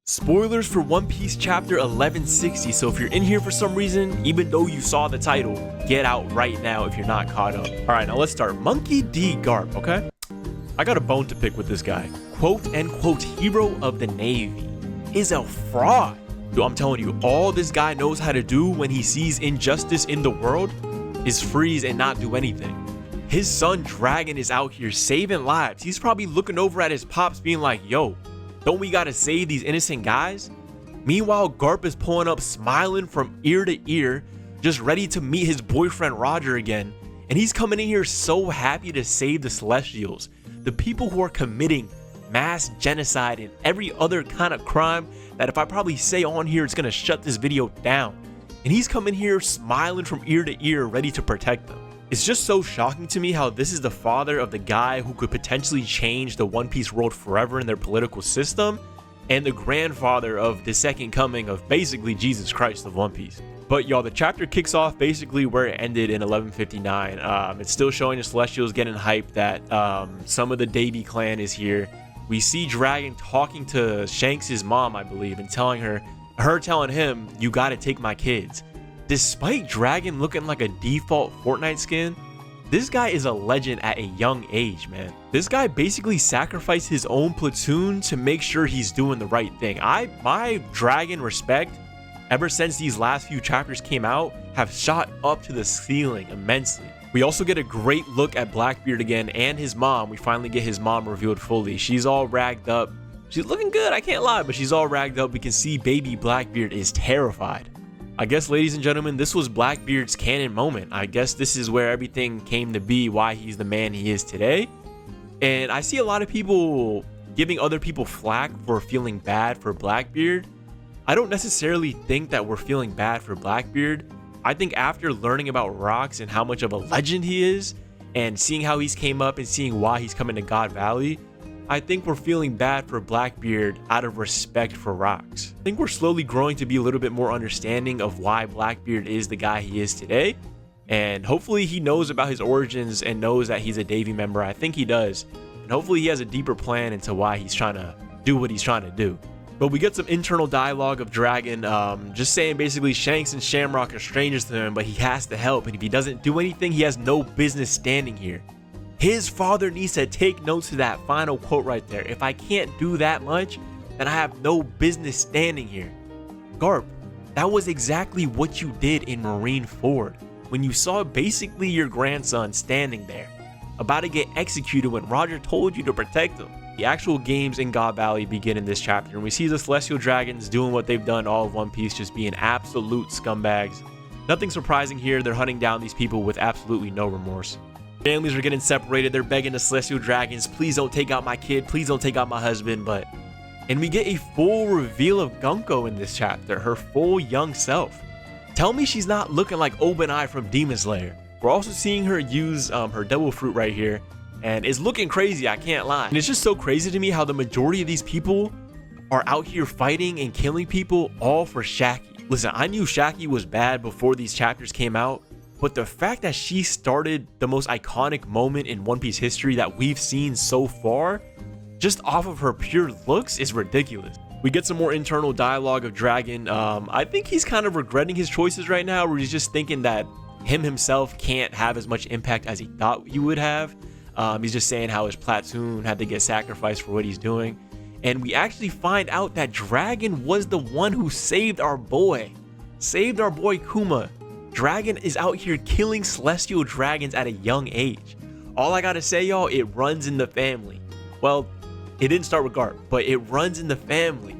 Spoilers for One Piece chapter 1160, so if you're in here for some reason, even though you saw the title, get out right now if you're not caught up. Alright, now let's start. Monkey D. GARP, okay? I got a bone to pick with this guy. Quote-unquote hero of the Navy is a fraud. Dude, I'm telling you, all this guy knows how to do when he sees injustice in the world is freeze and not do anything. His son Dragon is out here saving lives. He's probably looking over at his pops being like, yo, don't we gotta save these innocent guys? Meanwhile, GARP is pulling up smiling from ear to ear, just ready to meet his boyfriend Roger again. And he's coming in here so happy to save the Celestials, the people who are committing mass genocide and every other kind of crime that if I probably say on here, it's gonna shut this video down. And he's coming here smiling from ear to ear, ready to protect them. It's just so shocking to me how this is the father of the guy who could potentially change the One Piece world forever in their political system, and the grandfather of the second coming of basically Jesus Christ of One Piece. But y'all, the chapter kicks off basically where it ended in 1159. It's still showing the Celestials getting hyped that some of the Davy clan is here. We see Dragon talking to Shanks' mom, I believe, and telling her him, you gotta take my kids. Despite Dragon looking like a default Fortnite skin, this guy is a legend at a young age, man. This guy basically sacrificed his own platoon to make sure he's doing the right thing. My Dragon respect, ever since these last few chapters came out, have shot up to the ceiling immensely. We also get a great look at Blackbeard again and his mom. We finally get his mom revealed fully. She's all ragged up. She's looking good, I can't lie, but she's all ragged up. We can see baby Blackbeard is terrified. I guess, ladies and gentlemen, this was Blackbeard's canon moment. I guess this is where everything came to be, why he's the man he is today. And I see a lot of people giving other people flack for feeling bad for Blackbeard. I don't necessarily think that we're feeling bad for Blackbeard. I think after learning about Rocks and how much of a legend he is, and seeing how he's came up and seeing why he's coming to God Valley, I think we're feeling bad for Blackbeard out of respect for Rocks. I think we're slowly growing to be a little bit more understanding of why Blackbeard is the guy he is today. And hopefully he knows about his origins and knows that he's a Davy member. I think he does. And hopefully he has a deeper plan into why he's trying to do what he's trying to do. But we get some internal dialogue of Dragon just saying basically Shanks and Shamrock are strangers to him, but he has to help. And if he doesn't do anything, he has no business standing here. His father needs to take notes to that final quote right there. If I can't do that much, then I have no business standing here. GARP, that was exactly what you did in Marineford when you saw basically your grandson standing there, about to get executed when Roger told you to protect him. The actual games in God Valley begin in this chapter, and we see the Celestial Dragons doing what they've done all of One Piece, just being absolute scumbags. Nothing surprising here, they're hunting down these people with absolutely no remorse. Families are getting separated. They're begging the Celestial Dragons, please don't take out my kid, please don't take out my husband. And we get a full reveal of Gunko in this chapter, her full young self. Tell me she's not looking like Obanai from Demon Slayer. We're also seeing her use her devil fruit right here, and it's looking crazy, I can't lie. And it's just so crazy to me how the majority of these people are out here fighting and killing people all for Shaki. Listen, I knew Shaki was bad before these chapters came out, but the fact that she started the most iconic moment in One Piece history that we've seen so far, just off of her pure looks, is ridiculous. We get some more internal dialogue of Dragon. I think he's kind of regretting his choices right now, where he's just thinking that himself can't have as much impact as he thought he would have. He's just saying how his platoon had to get sacrificed for what he's doing. And we actually find out that Dragon was the one who saved our boy Kuma. Dragon is out here killing Celestial Dragons at a young age. All I gotta say, y'all, it runs in the family. Well, it didn't start with GARP, but it runs in the family.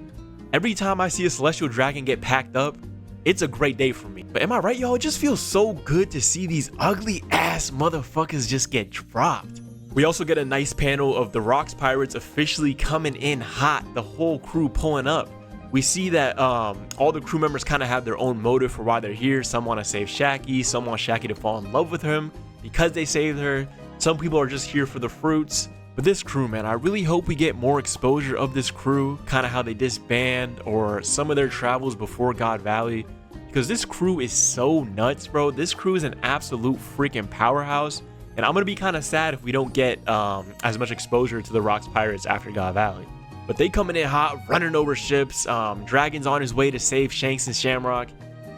Every time I see a Celestial Dragon get packed up, it's a great day for me. But am I right, y'all? It just feels so good to see these ugly ass motherfuckers just get dropped. We also get a nice panel of the Rocks Pirates officially coming in hot, the whole crew pulling up. We see that all the crew members kind of have their own motive for why they're here. Some want to save Shaki, some want Shaki to fall in love with him because they saved her. Some people are just here for the fruits. But this crew, man, I really hope we get more exposure of this crew, kind of how they disband or some of their travels before God Valley, because this crew is so nuts, bro. This crew is an absolute freaking powerhouse, and I'm gonna be kind of sad if we don't get as much exposure to the Rocks Pirates after God Valley. But they coming in hot, running over ships. Dragon's on his way to save Shanks and Shamrock.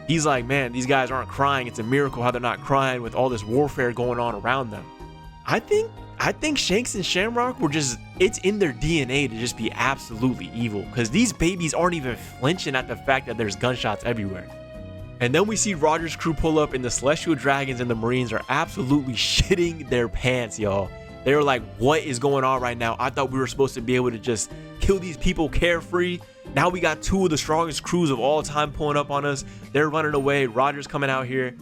He's like, man, these guys aren't crying. It's a miracle how they're not crying with all this warfare going on around them. I think Shanks and Shamrock were just, it's in their DNA to just be absolutely evil, because these babies aren't even flinching at the fact that there's gunshots everywhere. And then we see Roger's crew pull up, and the Celestial Dragons and the Marines are absolutely shitting their pants, y'all. They're like, what is going on right now? I thought we were supposed to be able to just kill these people carefree. Now we got two of the strongest crews of all time pulling up on us. They're running away. Roger's coming out here,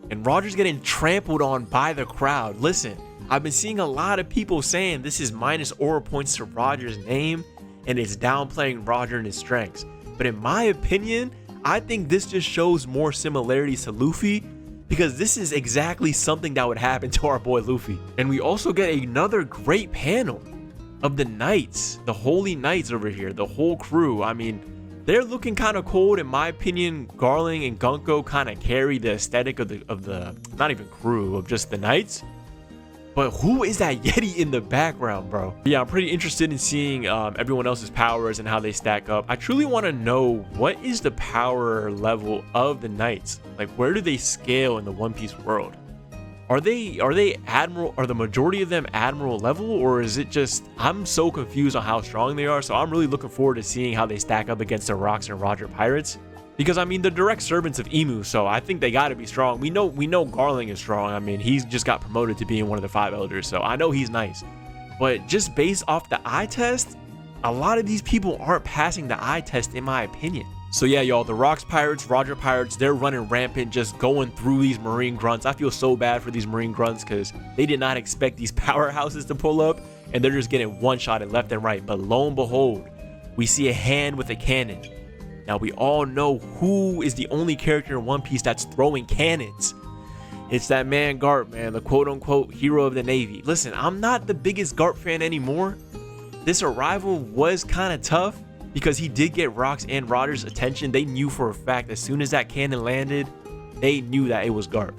and Roger's getting trampled on by the crowd. Listen, I've been seeing a lot of people saying this is minus aura points to Roger's name, and it's downplaying Roger and his strengths. But in my opinion, I think this just shows more similarities to Luffy, because this is exactly something that would happen to our boy Luffy. And we also get another great panel of the Knights, the Holy Knights over here, the whole crew. I mean, they're looking kind of cold. In my opinion, Garling and Gunko kind of carry the aesthetic of the not even crew, of just the Knights. But who is that Yeti in the background, bro? Yeah, I'm pretty interested in seeing everyone else's powers and how they stack up. I truly want to know, what is the power level of the Knights? Like, where do they scale in the One Piece world? Are they Admiral? Are the majority of them Admiral level, or is it just, I'm so confused on how strong they are. So I'm really looking forward to seeing how they stack up against the Rocks and Roger pirates. Because, I mean, they're direct servants of Emu, so I think they got to be strong. We know Garling is strong. I mean, he's just got promoted to being one of the 5 elders, so I know he's nice. But just based off the eye test, a lot of these people aren't passing the eye test, in my opinion. So yeah, y'all, the Rocks pirates, Roger pirates, they're running rampant, just going through these Marine grunts. I feel so bad for these Marine grunts, because they did not expect these powerhouses to pull up, and they're just getting one-shotted left and right. But lo and behold, we see a hand with a cannon. Now, we all know who is the only character in One Piece that's throwing cannons. It's that man GARP, man, the quote-unquote hero of the Navy. Listen, I'm not the biggest GARP fan anymore. This arrival was kind of tough, because he did get Rocks and Roger's attention. They knew for a fact as soon as that cannon landed, they knew that it was GARP.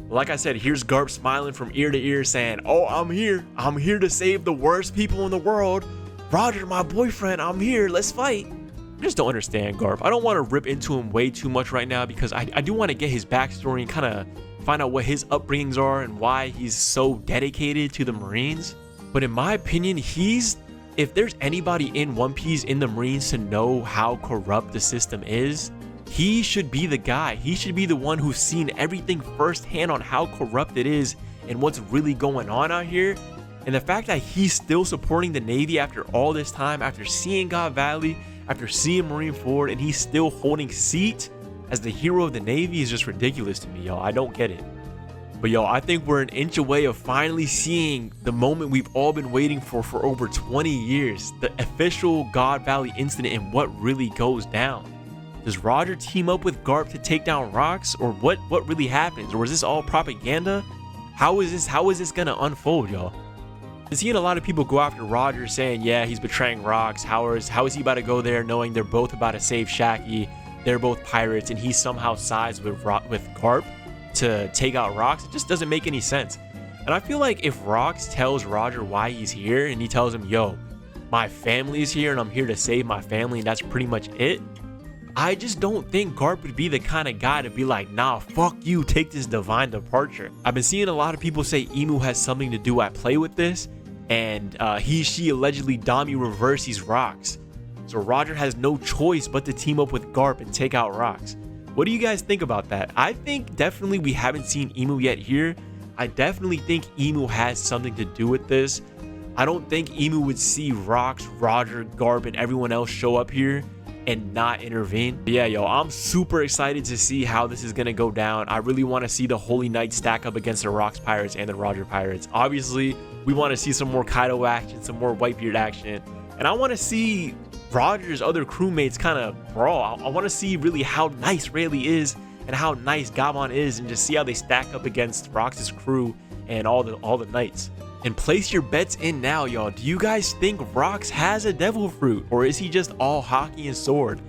Like I said, here's GARP smiling from ear to ear saying, oh, I'm here. I'm here to save the worst people in the world. Roger, my boyfriend, I'm here. Let's fight. I just don't understand GARP. I don't want to rip into him way too much right now, because I do want to get his backstory and kind of find out what his upbringings are and why he's so dedicated to the Marines. But in my opinion, if there's anybody in One Piece in the Marines to know how corrupt the system is, he should be the guy. He should be the one who's seen everything firsthand on how corrupt it is and what's really going on out here. And the fact that he's still supporting the Navy after all this time, after seeing God Valley, after seeing Marineford, and he's still holding seat as the hero of the Navy, is just ridiculous to me, y'all. I don't get it. But y'all, I think we're an inch away of finally seeing the moment we've all been waiting for over 20 years. The official God Valley incident and what really goes down. Does Roger team up with GARP to take down Rocks, or what really happens? Or is this all propaganda? How is this gonna unfold, y'all? I'm seeing a lot of people go after Roger, saying, yeah, he's betraying Rocks. How is he about to go there knowing they're both about to save Shaki? They're both pirates, and he somehow sides with GARP to take out Rocks? It just doesn't make any sense. And I feel like if Rocks tells Roger why he's here, and he tells him, yo, my family is here and I'm here to save my family, and that's pretty much it, I just don't think GARP would be the kind of guy to be like, nah, fuck you, take this divine departure. I've been seeing a lot of people say Emu has something to do at play with this, and she allegedly Dami reverses Rocks. So Roger has no choice but to team up with GARP and take out Rocks. What do you guys think about that? I think definitely we haven't seen Emu yet here. I definitely think Emu has something to do with this. I don't think Emu would see Rocks, Roger, GARP, and everyone else show up here and not intervene. But yeah, yo, I'm super excited to see how this is gonna go down. I really want to see the Holy Knights stack up against the Rocks Pirates and the Roger Pirates. Obviously, we want to see some more Kaido action, some more Whitebeard action, and I want to see Roger's other crewmates kind of brawl. I want to see really how nice Rayleigh is and how nice Gabon is, and just see how they stack up against Rocks' crew and all the Knights. And place your bets in now, y'all. Do you guys think Rocks has a devil fruit, or is he just all hockey and sword?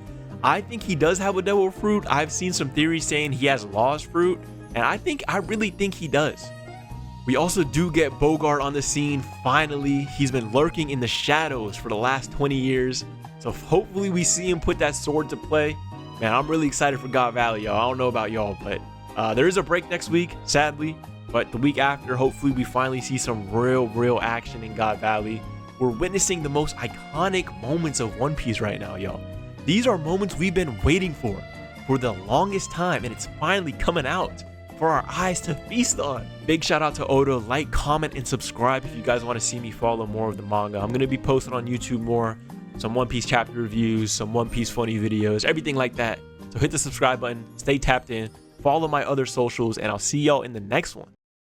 I think he does have a devil fruit. I've seen some theories saying he has lost fruit, and I really think he does. We also do get Bogart on the scene. Finally, he's been lurking in the shadows for the last 20 years. So hopefully we see him put that sword to play. Man, I'm really excited for God Valley, y'all. I don't know about y'all, but there is a break next week, sadly. But the week after, hopefully we finally see some real action in God Valley. We're witnessing the most iconic moments of One Piece right now, y'all. These are moments we've been waiting for the longest time, and it's finally coming out for our eyes to feast on. Big shout out to Oda. Like, comment, and subscribe if you guys want to see me follow more of the manga. I'm going to be posting on YouTube more, some One Piece chapter reviews, some One Piece funny videos, everything like that. So hit the subscribe button, stay tapped in, follow my other socials, and I'll see y'all in the next one.